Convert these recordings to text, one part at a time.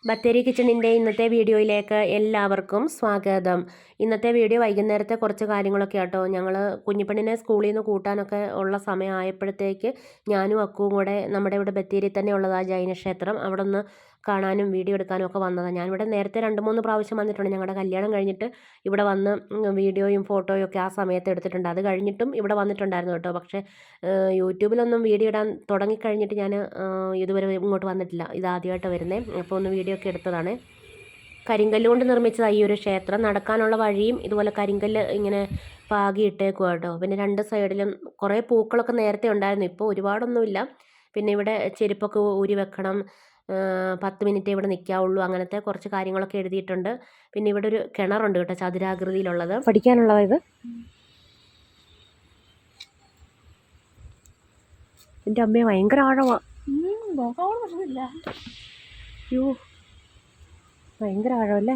ബത്തേരി കിച്ചണിൻ്റെ ഇന്നത്തെ വീഡിയോയിലേക്ക് എല്ലാവർക്കും സ്വാഗതം. ഇന്നത്തെ വീഡിയോ വൈകുന്നേരത്തെ കുറച്ച് കാര്യങ്ങളൊക്കെ ആട്ടോ. ഞങ്ങൾ കുഞ്ഞിപ്പെണ്ണിനെ സ്കൂളിൽ നിന്ന് കൂട്ടാനൊക്കെ ഉള്ള സമയമായപ്പോഴത്തേക്ക് ഞാനും അക്കുവും കൂടെ നമ്മുടെ ഇവിടെ ബത്തേരി തന്നെ ഉള്ളതാണ് ജൈനക്ഷേത്രം, അവിടെ ഒന്ന് കാണാനും വീഡിയോ എടുക്കാനും ഒക്കെ വന്നതാണ്. ഞാനിവിടെ നേരത്തെ 2-3 പ്രാവശ്യം വന്നിട്ടുണ്ട്. ഞങ്ങളുടെ കല്യാണം കഴിഞ്ഞിട്ട് ഇവിടെ വന്ന് വീഡിയോയും ഫോട്ടോയും ഒക്കെ ആ സമയത്ത് എടുത്തിട്ടുണ്ട്. അത് കഴിഞ്ഞിട്ടും ഇവിടെ വന്നിട്ടുണ്ടായിരുന്നു കേട്ടോ. പക്ഷേ യൂട്യൂബിലൊന്നും വീഡിയോ ഇടാൻ തുടങ്ങിക്കഴിഞ്ഞിട്ട് ഞാൻ ഇതുവരെ ഇങ്ങോട്ട് വന്നിട്ടില്ല. ഇതാദ്യമായിട്ട് വരുന്നത്. അപ്പോൾ ഒന്ന് വീഡിയോ ഒക്കെ എടുത്തതാണ്. കരിങ്കല്ല് കൊണ്ട് നിർമ്മിച്ചതാണ് ഈ ഒരു ക്ഷേത്രം. നടക്കാനുള്ള വഴിയും ഇതുപോലെ കരിങ്കല്ല് ഇങ്ങനെ പാകിയിട്ടേക്കുക കേട്ടോ. പിന്നെ 2 സൈഡിലും കുറേ പൂക്കളൊക്കെ നേരത്തെ ഉണ്ടായിരുന്നു, ഇപ്പോൾ ഒരുപാടൊന്നുമില്ല. പിന്നെ ഇവിടെ ചെരുപ്പൊക്കെ ഊരി വെക്കണം, 10 മിനിറ്റ് ഇവിടെ നിൽക്കാവുള്ളൂ, അങ്ങനത്തെ കുറച്ച് കാര്യങ്ങളൊക്കെ എഴുതിയിട്ടുണ്ട്. പിന്നെ ഇവിടെ ഒരു കിണറുണ്ട് കേട്ടോ, ചതുരാകൃതിയിലുള്ളത്. പഠിക്കാനുള്ളത് ഇത്. എൻ്റെ അമ്മയെ ഭയങ്കര ആഴമാണ്. അയ്യോ, ഭയങ്കര ആഴമല്ലേ.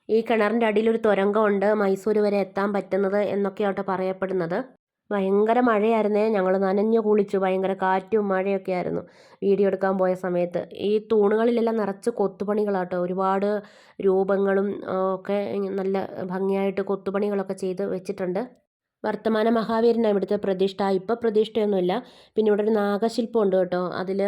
ഈ കിണറിൻ്റെ അടിയിലൊരു തുരങ്കമുണ്ട്, മൈസൂർ വരെ എത്താൻ പറ്റുന്നത് എന്നൊക്കെയാട്ടോ പറയപ്പെടുന്നത്. ഭയങ്കര മഴയായിരുന്നേ, ഞങ്ങൾ നനഞ്ഞു കുളിച്ചു. ഭയങ്കര കാറ്റും മഴയൊക്കെ ആയിരുന്നു വീഡിയോ എടുക്കാൻ പോയ സമയത്ത്. ഈ തൂണുകളിലെല്ലാം നിറച്ച് കൊത്തുപണികളാട്ടോ, ഒരുപാട് രൂപങ്ങളും ഒക്കെ നല്ല ഭംഗിയായിട്ട് കൊത്തുപണികളൊക്കെ ചെയ്ത് വെച്ചിട്ടുണ്ട്. വർത്തമാന മഹാവീരനാണ് ഇവിടുത്തെ പ്രതിഷ്ഠ. ഇപ്പോൾ പ്രതിഷ്ഠയൊന്നുമില്ല. പിന്നെ ഇവിടെ ഒരു നാഗശില്പം ഉണ്ട് കേട്ടോ. അതിൽ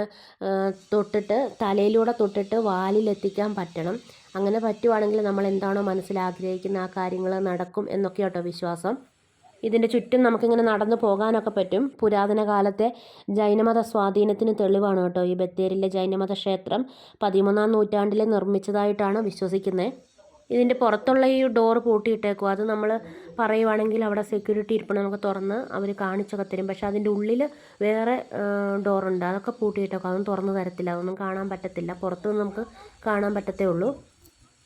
തൊട്ടിട്ട് തലയിലൂടെ തൊട്ടിട്ട് വാലിലെത്തിക്കാൻ പറ്റണം. അങ്ങനെ പറ്റുവാണെങ്കിൽ നമ്മൾ എന്താണോ മനസ്സിൽ ആഗ്രഹിക്കുന്ന ആ കാര്യങ്ങൾ നടക്കും എന്നൊക്കെ കേട്ടോ വിശ്വാസം. ഇതിൻ്റെ ചുറ്റും നമുക്കിങ്ങനെ നടന്നു പോകാനൊക്കെ പറ്റും. പുരാതന കാലത്തെ ജൈനമത സ്വാധീനത്തിന് തെളിവാണ് കേട്ടോ ഈ ബത്തേരിയിലെ ജൈനമത ക്ഷേത്രം. 13-ാം നൂറ്റാണ്ടിൽ നിർമ്മിച്ചതായിട്ടാണ് വിശ്വസിക്കുന്നത്. ഇതിൻ്റെ പുറത്തുള്ള ഈ ഡോറ് പൂട്ടിയിട്ടേക്കും. അത് നമ്മൾ പറയുവാണെങ്കിൽ അവിടെ സെക്യൂരിറ്റി ഇരിപ്പണം, നമുക്ക് തുറന്ന് അവർ കാണിച്ചൊക്കെ തരും. പക്ഷേ അതിൻ്റെ ഉള്ളിൽ വേറെ ഡോറുണ്ട്, അതൊക്കെ പൂട്ടിയിട്ടേക്കും. അതൊന്നും തുറന്ന് തരത്തില്ല, അതൊന്നും കാണാൻ പറ്റത്തില്ല. പുറത്തുനിന്ന് നമുക്ക് കാണാൻ പറ്റത്തേ ഉള്ളൂ.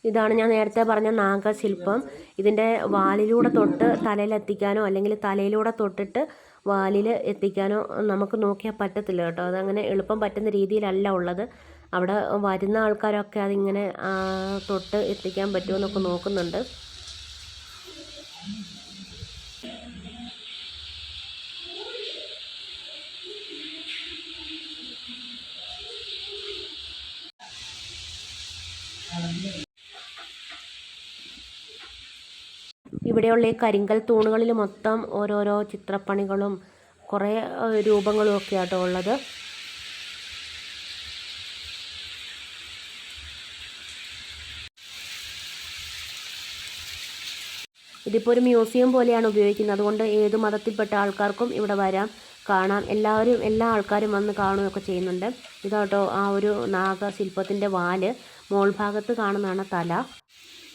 ഇതാണ് ഞാൻ നേരത്തെ പറഞ്ഞ നാഗശില്പം. ഇതിൻ്റെ വാലിലൂടെ തൊട്ട് തലയിലെത്തിക്കാനോ അല്ലെങ്കിൽ തലയിലൂടെ തൊട്ടിട്ട് വാലിൽ എത്തിക്കാനോ നമുക്ക് നോക്കിയാൽ പറ്റത്തില്ല കേട്ടോ. അതങ്ങനെ എളുപ്പം പറ്റുന്ന രീതിയിലല്ല ഉള്ളത്. അവിടെ വരുന്ന ആൾക്കാരൊക്കെ അതിങ്ങനെ തൊട്ട് എത്തിക്കാൻ പറ്റുമോ എന്നൊക്കെ നോക്കുന്നുണ്ട്. ഇവിടെയുള്ള ഈ കരിങ്കൽ തൂണുകളിൽ മൊത്തം ഓരോരോ ചിത്രപ്പണികളും കുറേ രൂപങ്ങളും ഒക്കെ ആട്ടോ ഉള്ളത്. ഇതിപ്പോൾ ഒരു മ്യൂസിയം പോലെയാണ് ഉപയോഗിക്കുന്നത്. അതുകൊണ്ട് ഏത് മതത്തിൽപ്പെട്ട ആൾക്കാർക്കും ഇവിടെ വരാം, കാണാം. എല്ലാ ആൾക്കാരും വന്ന് കാണുകയൊക്കെ ചെയ്യുന്നുണ്ട്. ഇതാട്ടോ ആ ഒരു നാഗശില്പത്തിൻ്റെ വാല്. മോൾ ഭാഗത്ത് കാണുന്നതാണ് തല.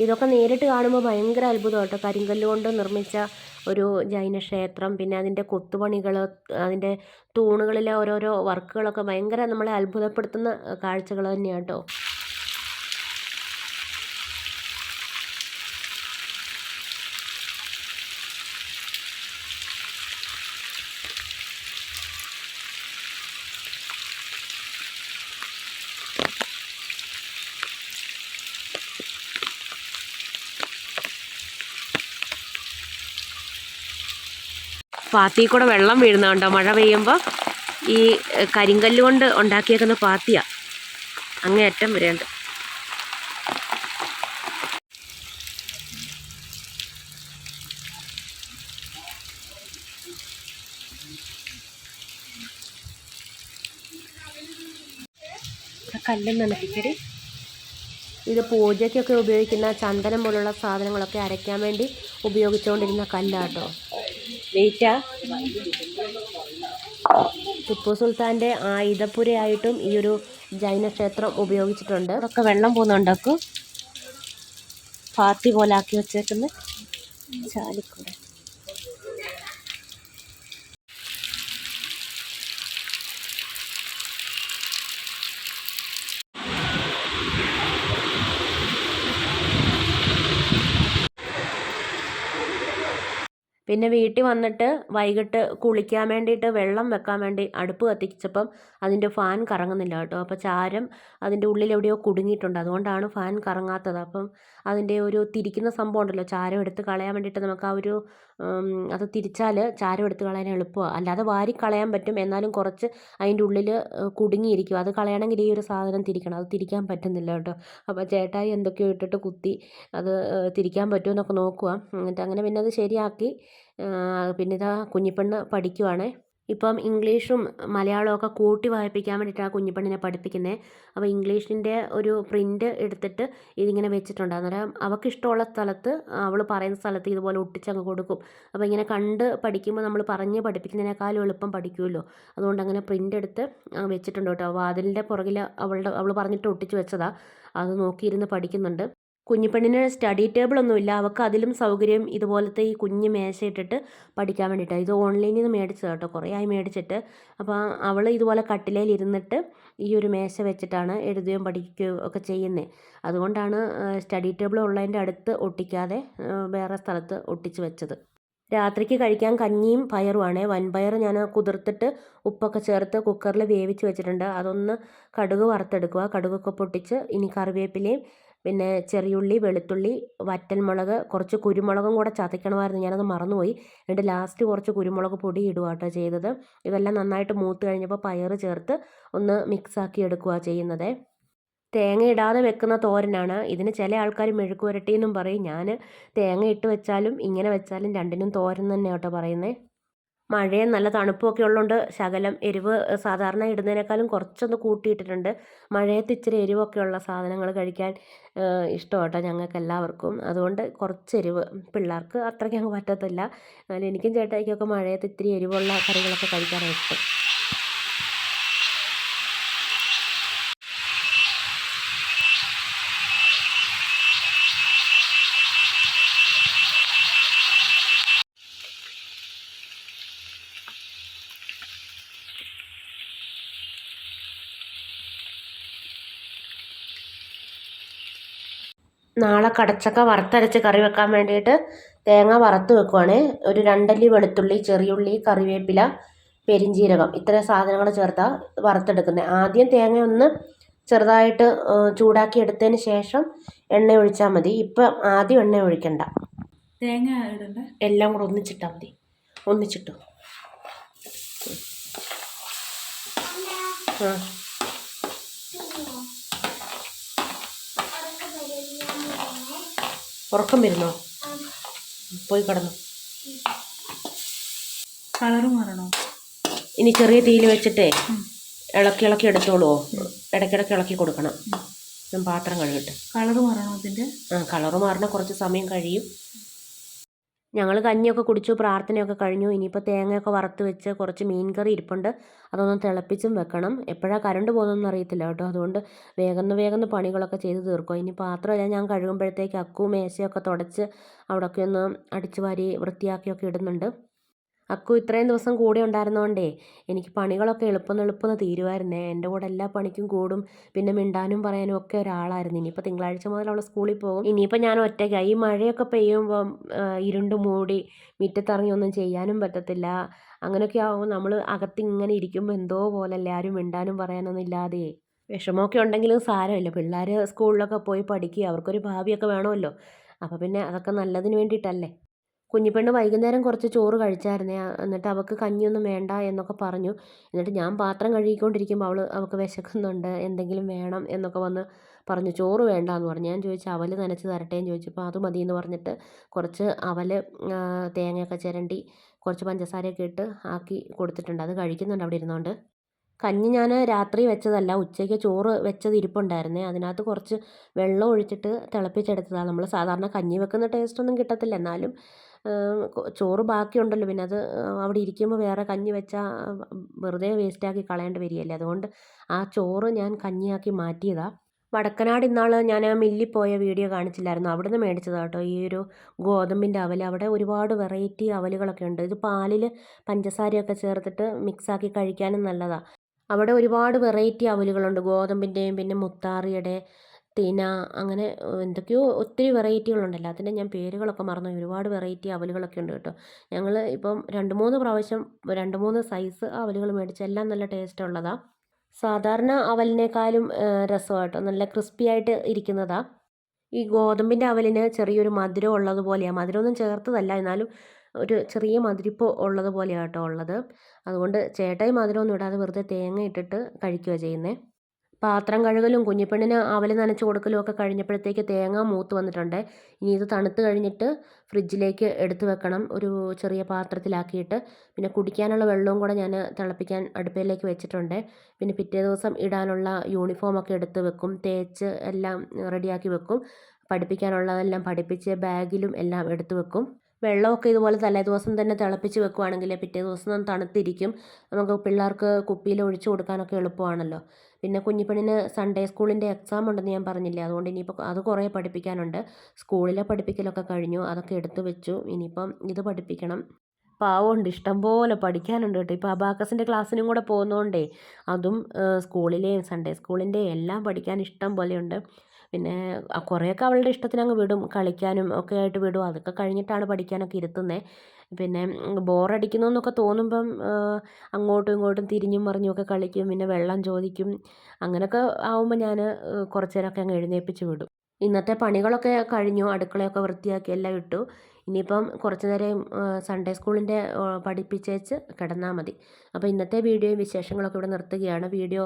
ഇതൊക്കെ നേരിട്ട് കാണുമ്പോൾ ഭയങ്കര അത്ഭുതം കേട്ടോ. കരിങ്കല്ല് കൊണ്ട് നിർമ്മിച്ച ഒരു ജൈന ക്ഷേത്രം, പിന്നെ അതിൻ്റെ കൊത്തുപണികൾ, അതിൻ്റെ തൂണുകളിലെ ഓരോരോ വർക്കുകളൊക്കെ ഭയങ്കര നമ്മളെ അത്ഭുതപ്പെടുത്തുന്ന കാഴ്ചകൾ തന്നെയാണ് കേട്ടോ. പാത്തിയിൽ കൂടെ വെള്ളം വീഴുന്നുണ്ടോ മഴ പെയ്യുമ്പോൾ. ഈ കരിങ്കല്ല് കൊണ്ട് ഉണ്ടാക്കിയേക്കുന്ന പാത്തിയാണ്, അങ്ങേയറ്റം വരെയുണ്ട്. കല്ലും നനപ്പിക്കടി. ഇത് പൂജയ്ക്കൊക്കെ ഉപയോഗിക്കുന്ന ചന്ദനം പോലുള്ള സാധനങ്ങളൊക്കെ അരയ്ക്കാൻ വേണ്ടി ഉപയോഗിച്ചുകൊണ്ടിരുന്ന കല്ലാട്ടോ. വെയിറ്റാ. ടിപ്പു സുൽത്താൻ്റെ ആയുധപ്പുരയായിട്ടും ഈ ഒരു ജൈനക്ഷേത്രം ഉപയോഗിച്ചിട്ടുണ്ട്. അതൊക്കെ വെള്ളം പോകുന്നുണ്ടാക്കും, പാത്തി പോലെ ആക്കി വെച്ചേക്കുന്ന ചാലിക്കൂടെ. പിന്നെ വീട്ടിൽ വന്നിട്ട് വൈകിട്ട് കുളിക്കാൻ വേണ്ടിയിട്ട് വെള്ളം വെക്കാൻ വേണ്ടി അടുപ്പ് കത്തിച്ചപ്പം അതിൻ്റെ ഫാൻ കറങ്ങുന്നില്ല കേട്ടോ. അപ്പോൾ ചാരം അതിൻ്റെ ഉള്ളിൽ എവിടെയോ കുടുങ്ങിയിട്ടുണ്ട്, അതുകൊണ്ടാണ് ഫാൻ കറങ്ങാത്തത്. അപ്പം അതിൻ്റെ ഒരു തിരിക്കുന്ന സംഭവം ഉണ്ടല്ലോ, ചാരം എടുത്ത് കളയാൻ വേണ്ടിയിട്ട് നമുക്ക് ആ ഒരു അത് തിരിച്ചാൽ ചാരം എടുത്ത് കളയാൻ എളുപ്പമാണ്. അല്ലാതെ വാരി കളയാൻ പറ്റും, എന്നാലും കുറച്ച് അതിൻ്റെ ഉള്ളിൽ കുടുങ്ങിയിരിക്കും. അത് കളയണമെങ്കിൽ ഈ ഒരു സാധനം തിരിക്കണം, അത് തിരിക്കാൻ പറ്റുന്നില്ല കേട്ടോ. അപ്പോൾ ചേട്ടായി എന്തൊക്കെയോ ഇട്ടിട്ട് കുത്തി അത് തിരിക്കാൻ പറ്റുമെന്നൊക്കെ നോക്കുക. എന്നിട്ട് അങ്ങനെ പിന്നെ അത് ശരിയാക്കി. പിന്നെ ഇതാ കുഞ്ഞിപ്പെണ്ണ് പഠിക്കുവാണേ. ഇപ്പം ഇംഗ്ലീഷും മലയാളവും ഒക്കെ കൂട്ടി വായിപ്പിക്കാൻ വേണ്ടിയിട്ടാണ് കുഞ്ഞിപ്പെണ്ണിനെ പഠിപ്പിക്കുന്നത്. അപ്പോൾ ഇംഗ്ലീഷിൻ്റെ ഒരു പ്രിൻ്റ് എടുത്തിട്ട് ഇതിങ്ങനെ വെച്ചിട്ടുണ്ട്. അന്നേരം അവൾക്ക് ഇഷ്ടമുള്ള സ്ഥലത്ത്, അവൾ പറയുന്ന സ്ഥലത്ത് ഇതുപോലെ ഒട്ടിച്ചങ്ങ് കൊടുക്കും. അപ്പോൾ ഇങ്ങനെ കണ്ട് പഠിക്കുമ്പോൾ നമ്മൾ പറഞ്ഞ് പഠിപ്പിക്കുന്നതിനേക്കാളും എളുപ്പം പഠിക്കുമല്ലോ. അതുകൊണ്ട് അങ്ങനെ പ്രിൻ്റ് എടുത്ത് വെച്ചിട്ടുണ്ട് കേട്ടോ. വാതിലിൻ്റെ പുറകിൽ അവൾ പറഞ്ഞിട്ട് ഒട്ടിച്ച് വെച്ചതാണ്. അത് നോക്കിയിരുന്ന് പഠിക്കുന്നുണ്ട്. കുഞ്ഞിപ്പെണ്ണിന് സ്റ്റഡി ടേബിളൊന്നുമില്ല. അവൾക്ക് അതിലും സൗകര്യം ഇതുപോലത്തെ ഈ കുഞ്ഞ് മേശ ഇട്ടിട്ട് പഠിക്കാൻ വേണ്ടിയിട്ടാണ്. ഇത് ഓൺലൈനിൽ നിന്ന് മേടിച്ചത് കേട്ടോ, കുറേ ആയി മേടിച്ചിട്ട്. അപ്പോൾ അവൾ ഇതുപോലെ കട്ടിലേൽ ഇരുന്നിട്ട് ഈ ഒരു മേശ വെച്ചിട്ടാണ് എഴുതുകയും പഠിക്കുകയും ഒക്കെ ചെയ്യുന്നത്. അതുകൊണ്ടാണ് സ്റ്റഡി ടേബിൾ ഉള്ളതിൻ്റെ അടുത്ത് ഒട്ടിക്കാതെ വേറെ സ്ഥലത്ത് ഒട്ടിച്ച് വെച്ചത്. രാത്രിക്ക് കഴിക്കാൻ കഞ്ഞിയും പയറുമാണ്. വൻപയർ ഞാൻ കുതിർത്തിട്ട് ഉപ്പൊക്കെ ചേർത്ത് കുക്കറിൽ വേവിച്ച് വെച്ചിട്ടുണ്ട്. അതൊന്ന് കടുക് വറുത്തെടുക്കുക. കടുകൊക്കെ പൊട്ടിച്ച് ഇനി കറിവേപ്പിലയും പിന്നെ ചെറിയുള്ളി, വെളുത്തുള്ളി, വറ്റൽമുളക്, കുറച്ച് കുരുമുളകും കൂടെ ചതയ്ക്കണമായിരുന്നു, ഞാനത് മറന്നുപോയി. എന്നിട്ട് ലാസ്റ്റ് കുറച്ച് കുരുമുളക് പൊടി ഇടുക കേട്ടോ ചെയ്തത്. ഇതെല്ലാം നന്നായിട്ട് മൂത്ത് കഴിഞ്ഞപ്പോൾ പയർ ചേർത്ത് ഒന്ന് മിക്സാക്കി എടുക്കുക ചെയ്യുന്നത്. തേങ്ങ ഇടാതെ വെക്കുന്ന തോരനാണ്. ഇതിന് ചില ആൾക്കാർ മെഴുക്ക് പുരട്ടി എന്നും പറയും. ഞാൻ തേങ്ങ ഇട്ട് വെച്ചാലും ഇങ്ങനെ വെച്ചാലും രണ്ടിനും തോരൻ തന്നെ കേട്ടോ പറയുന്നത്. മഴയും നല്ല തണുപ്പും ഒക്കെ ഉള്ളതുകൊണ്ട് ശകലം എരിവ് സാധാരണ ഇടുന്നതിനേക്കാളും കുറച്ചൊന്ന് കൂട്ടിയിട്ടിട്ടുണ്ട്. മഴയത്ത് ഇച്ചിരി എരിവൊക്കെ ഉള്ള സാധനങ്ങൾ കഴിക്കാൻ ഇഷ്ടമാണ് ഞങ്ങൾക്ക് എല്ലാവർക്കും. അതുകൊണ്ട് കുറച്ച് എരിവ്, പിള്ളേർക്ക് അത്രയ്ക്ക് അങ്ങ് പറ്റത്തില്ല. എന്നാലും എനിക്കും ചേട്ടായിക്കൊക്കെ മഴയത്ത് ഇത്തിരി എരിവുള്ള കറികളൊക്കെ കഴിക്കാനാണ് ഇഷ്ടം. നാളെ കടച്ചക്ക വറുത്തരച്ച് കറി വെക്കാൻ വേണ്ടിയിട്ട് തേങ്ങ വറുത്ത് വെക്കുവാണ്. ഒരു 2 അല്ലി വെളുത്തുള്ളി, ചെറിയുള്ളി, കറിവേപ്പില, പെരിഞ്ജീരകം, ഇത്രയും സാധനങ്ങൾ ചേർത്താ വറുത്തെടുക്കുന്നത്. ആദ്യം തേങ്ങ ഒന്ന് ചെറുതായിട്ട് ചൂടാക്കി എടുത്തതിന് ശേഷം എണ്ണ ഒഴിച്ചാൽ മതി. ഇപ്പം ആദ്യം എണ്ണ ഒഴിക്കണ്ട, തേങ്ങ ഇടണ്ട, എല്ലാം കൂടെ ഒന്നിച്ചിട്ടാൽ മതി. ഒന്നിച്ചിട്ടു. ആ ഉറക്കം വരുന്നോ? പോയി കിടന്നു. കളറ് മാറണോ? ഇനി ചെറിയ തീയിൽ വെച്ചിട്ടേ ഇളക്കി ഇളക്കി എടുത്തോളുവോ? ഇടയ്ക്കിടയ്ക്ക് ഇളക്കി കൊടുക്കണം. ഞാൻ പാത്രം കഴുകിട്ട്. കളറ് മാറണോ ഇതിൻ്റെ? കളറ് മാറണ കുറച്ച് സമയം കഴിയും. ഞങ്ങൾ കഞ്ഞിയൊക്കെ കുടിച്ചു, പ്രാർത്ഥനയൊക്കെ കഴിഞ്ഞു. ഇനിയിപ്പോൾ തേങ്ങയൊക്കെ വറുത്ത് വെച്ച് കുറച്ച് മീൻ കറി ഇരിപ്പുണ്ട്, അതൊന്ന് തിളപ്പിച്ചും വെക്കണം. എപ്പോഴാണ് കറണ്ട് പോകുന്നതെന്ന് അറിയത്തില്ല കേട്ടോ. അതുകൊണ്ട് വേഗം പണികളൊക്കെ ചെയ്ത് തീർക്കും. ഇനി പാത്രമെല്ലാം ഞാൻ കഴുകുമ്പോഴത്തേക്ക് അക്കു മേശയൊക്കെ തുടച്ച് അവിടെയൊക്കെ ഒന്ന് അടിച്ചു വാരി വൃത്തിയാക്കിയൊക്കെ ഇടുന്നുണ്ട്. അക്കു ഇത്രയും ദിവസം കൂടെ ഉണ്ടായിരുന്നതുകൊണ്ടേ എനിക്ക് പണികളൊക്കെ എളുപ്പം തീരുമായിരുന്നേ. എൻ്റെ കൂടെ എല്ലാ പണിക്കും കൂടും, പിന്നെ മിണ്ടാനും പറയാനും ഒക്കെ ഒരാളായിരുന്നു. ഇനിയിപ്പോൾ തിങ്കളാഴ്ച മുതൽ അവൾ സ്കൂളിൽ പോകും. ഇനിയിപ്പോൾ ഞാൻ ഒറ്റയ്ക്കായി. ഈ മഴയൊക്കെ പെയ്യുമ്പം ഇരുണ്ട് മൂടി മുറ്റത്തിറങ്ങി ഒന്നും ചെയ്യാനും പറ്റത്തില്ല. അങ്ങനെയൊക്കെ ആകുമ്പോൾ നമ്മൾ അകത്തിങ്ങനെ ഇരിക്കുമ്പോൾ എന്തോ പോലല്ലേ, ആരും മിണ്ടാനും പറയാനൊന്നും ഇല്ലാതെ. വിഷമമൊക്കെ ഉണ്ടെങ്കിലും സാരമില്ല, പിള്ളേർ സ്കൂളിലൊക്കെ പോയി പഠിക്കുക, അവർക്കൊരു ഭാവിയൊക്കെ വേണമല്ലോ. അപ്പോൾ പിന്നെ അതൊക്കെ നല്ലതിന് വേണ്ടിയിട്ടല്ലേ. കുഞ്ഞിപ്പെണ്ണ് വൈകുന്നേരം കുറച്ച് ചോറ് കഴിച്ചായിരുന്നേ. എന്നിട്ട് അവൾക്ക് കഞ്ഞിയൊന്നും വേണ്ട എന്നൊക്കെ പറഞ്ഞു. എന്നിട്ട് ഞാൻ പാത്രം കഴുകിക്കൊണ്ടിരിക്കുമ്പോൾ അവൾക്ക് വിശക്കുന്നുണ്ട്, എന്തെങ്കിലും വേണം എന്നൊക്കെ വന്ന് പറഞ്ഞു. ചോറ് വേണ്ടാന്ന് പറഞ്ഞു. ഞാൻ ചോദിച്ചു അവൽ നനച്ച് തരട്ടെ എന്ന് ചോദിച്ചപ്പോൾ അത് മതിയെന്ന് പറഞ്ഞിട്ട് കുറച്ച് അവൽ തേങ്ങയൊക്കെ ചിരണ്ടി കുറച്ച് പഞ്ചസാരയൊക്കെ ഇട്ട് ആക്കി കൊടുത്തിട്ടുണ്ട്. അത് കഴിക്കുന്നുണ്ട് അവിടെ ഇരുന്നുകൊണ്ട്. കഞ്ഞി ഞാൻ രാത്രി വെച്ചതല്ല, ഉച്ചയ്ക്ക് ചോറ് വെച്ചത് ഇരിപ്പുണ്ടായിരുന്നേ. അതിനകത്ത് കുറച്ച് വെള്ളം ഒഴിച്ചിട്ട് തിളപ്പിച്ചെടുത്തതാണ്. നമ്മൾ സാധാരണ കഞ്ഞി വെക്കുന്ന ടേസ്റ്റൊന്നും കിട്ടത്തില്ല, എന്നാലും ചോറ് ബാക്കിയുണ്ടല്ലോ, പിന്നെ അത് അവിടെ ഇരിക്കുമ്പോൾ വേറെ കഞ്ഞി വെച്ചാൽ വെറുതെ വേസ്റ്റാക്കി കളയേണ്ടി വരികയല്ലേ. അതുകൊണ്ട് ആ ചോറ് ഞാൻ കഞ്ഞിയാക്കി മാറ്റിയതാണ്. വടക്കനാട് ഇന്നാൾ ഞാൻ മില്ലിൽ പോയ വീഡിയോ കാണിച്ചില്ലായിരുന്നു, അവിടെ നിന്ന് മേടിച്ചതാണ് കേട്ടോ ഈ ഒരു ഗോതമ്പിൻ്റെ അവൽ. അവിടെ ഒരുപാട് വെറൈറ്റി അവലുകളൊക്കെ ഉണ്ട്. ഇത് പാലിൽ പഞ്ചസാരയൊക്കെ ചേർത്തിട്ട് മിക്സാക്കി കഴിക്കാനും നല്ലതാണ്. അവിടെ ഒരുപാട് വെറൈറ്റി അവലുകളുണ്ട്, ഗോതമ്പിൻ്റെയും പിന്നെ മുത്താറിയുടെ തിന അങ്ങനെ എന്തൊക്കെയോ ഒത്തിരി വെറൈറ്റികളുണ്ട്. എല്ലാത്തിൻ്റെ ഞാൻ പേരുകളൊക്കെ മറന്നുപോയി. ഒരുപാട് വെറൈറ്റി അവലുകളൊക്കെ ഉണ്ട് കേട്ടോ. ഞങ്ങൾ ഇപ്പം 2, 3 പ്രാവശ്യം 2, 3 സൈസ് അവലുകൾ മേടിച്ച് എല്ലാം നല്ല ടേസ്റ്റ് ഉള്ളതാണ്. സാധാരണ അവലിനേക്കാളും രസമാട്ടോ, നല്ല ക്രിസ്പി ആയിട്ട് ഇരിക്കുന്നതാ. ഈ ഗോതമ്പിൻ്റെ അവലിന് ചെറിയൊരു മധുരം ഉള്ളതുപോലെയാണ്. മധുരമൊന്നും ചേർത്തതല്ല, എന്നാലും ഒരു ചെറിയ മധുരിപ്പ് ഉള്ളതുപോലെയാണ് കേട്ടോ ഉള്ളത്. അതുകൊണ്ട് ചേട്ടായി മധുരമൊന്നും ഇടാതെ വെറുതെ തേങ്ങ ഇട്ടിട്ട് കഴിക്കുകയാണ് ചെയ്യുന്നത്. പാത്രം കഴുകലും കുഞ്ഞിപ്പെണ്ണിന് അവല് നനച്ച് കൊടുക്കലും ഒക്കെ കഴിഞ്ഞപ്പോഴത്തേക്ക് തേങ്ങ മൂത്ത് വന്നിട്ടുണ്ട്. ഇനി ഇത് തണുത്ത് കഴിഞ്ഞിട്ട് ഫ്രിഡ്ജിലേക്ക് എടുത്ത് വെക്കണം, ഒരു ചെറിയ പാത്രത്തിലാക്കിയിട്ട്. പിന്നെ കുടിക്കാനുള്ള വെള്ളവും കൂടെ ഞാൻ തിളപ്പിക്കാൻ അടുപ്പയിലേക്ക് വെച്ചിട്ടുണ്ട്. പിന്നെ പിറ്റേ ദിവസം ഇടാനുള്ള യൂണിഫോമൊക്കെ എടുത്ത് വെക്കും, തേച്ച് എല്ലാം റെഡിയാക്കി വെക്കും. പഠിപ്പിക്കാനുള്ളതെല്ലാം പഠിപ്പിച്ച് ബാഗിലും എല്ലാം എടുത്ത് വെക്കും. വെള്ളമൊക്കെ ഇതുപോലെ തലേദിവസം തന്നെ തിളപ്പിച്ച് വെക്കുവാണെങ്കിൽ പിറ്റേ ദിവസം തണുത്തിരിക്കും. നമുക്ക് പിള്ളേർക്ക് കുപ്പിയിൽ ഒഴിച്ചു കൊടുക്കാനൊക്കെ എളുപ്പമാണല്ലോ. പിന്നെ കുഞ്ഞിപ്പെണ്ണിന് സൺഡേ സ്കൂളിൻ്റെ എക്സാം ഉണ്ടെന്ന് ഞാൻ പറഞ്ഞില്ലേ, അതുകൊണ്ട് ഇനിയിപ്പോൾ അത് കുറേ പഠിപ്പിക്കാനുണ്ട്. സ്കൂളിലെ പഠിപ്പിക്കലൊക്കെ കഴിഞ്ഞു, അതൊക്കെ എടുത്തു വെച്ചു. ഇനിയിപ്പം ഇത് പഠിപ്പിക്കണം. പാവമുണ്ട്, ഇഷ്ടംപോലെ പഠിക്കാനുണ്ട് കേട്ടോ. ഇപ്പോൾ അബാക്കസിൻ്റെ ക്ലാസ്സിനും കൂടെ പോകുന്നതുകൊണ്ടേ അതും സ്കൂളിലെയും സൺഡേ സ്കൂളിൻ്റെയും എല്ലാം പഠിക്കാൻ ഇഷ്ടം പോലെയുണ്ട്. പിന്നെ കുറേയൊക്കെ അവളുടെ ഇഷ്ടത്തിന് അങ്ങ് വിടും, കളിക്കാനും ഒക്കെ ആയിട്ട് വിടും. അതൊക്കെ കഴിഞ്ഞിട്ടാണ് പഠിക്കാനൊക്കെ ഇരുത്തുന്നത്. പിന്നെ ബോറടിക്കുന്നു എന്നൊക്കെ തോന്നുമ്പം അങ്ങോട്ടും ഇങ്ങോട്ടും തിരിഞ്ഞും മറിഞ്ഞും ഒക്കെ കളിക്കും, പിന്നെ വെള്ളം ചോദിക്കും. അങ്ങനെയൊക്കെ ആവുമ്പോൾ ഞാൻ കുറച്ച് നേരമൊക്കെ അങ്ങ് എഴുന്നേൽപ്പിച്ച് വിടും. ഇന്നത്തെ പണികളൊക്കെ കഴിഞ്ഞു, അടുക്കളയൊക്കെ വൃത്തിയാക്കി എല്ലാം ഇട്ടു. ഇനിയിപ്പം കുറച്ച് നേരം സൺഡേ സ്കൂളിൻ്റെ പഠിപ്പിച്ചേച്ച് കിടന്നാൽ മതി. അപ്പോൾ ഇന്നത്തെ വീഡിയോയും വിശേഷങ്ങളൊക്കെ ഇവിടെ നിർത്തുകയാണ്. വീഡിയോ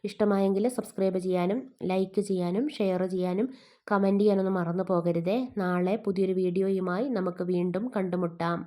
ഇഷ്ടമായെങ്കിൽ സബ്സ്ക്രൈബ് ചെയ്യാനും ലൈക്ക് ചെയ്യാനും ഷെയർ ചെയ്യാനും കമൻറ്റ് ചെയ്യാനൊന്നും മറന്നു പോകരുതേ. നാളെ പുതിയൊരു വീഡിയോയുമായി നമുക്ക് വീണ്ടും കണ്ടുമുട്ടാം.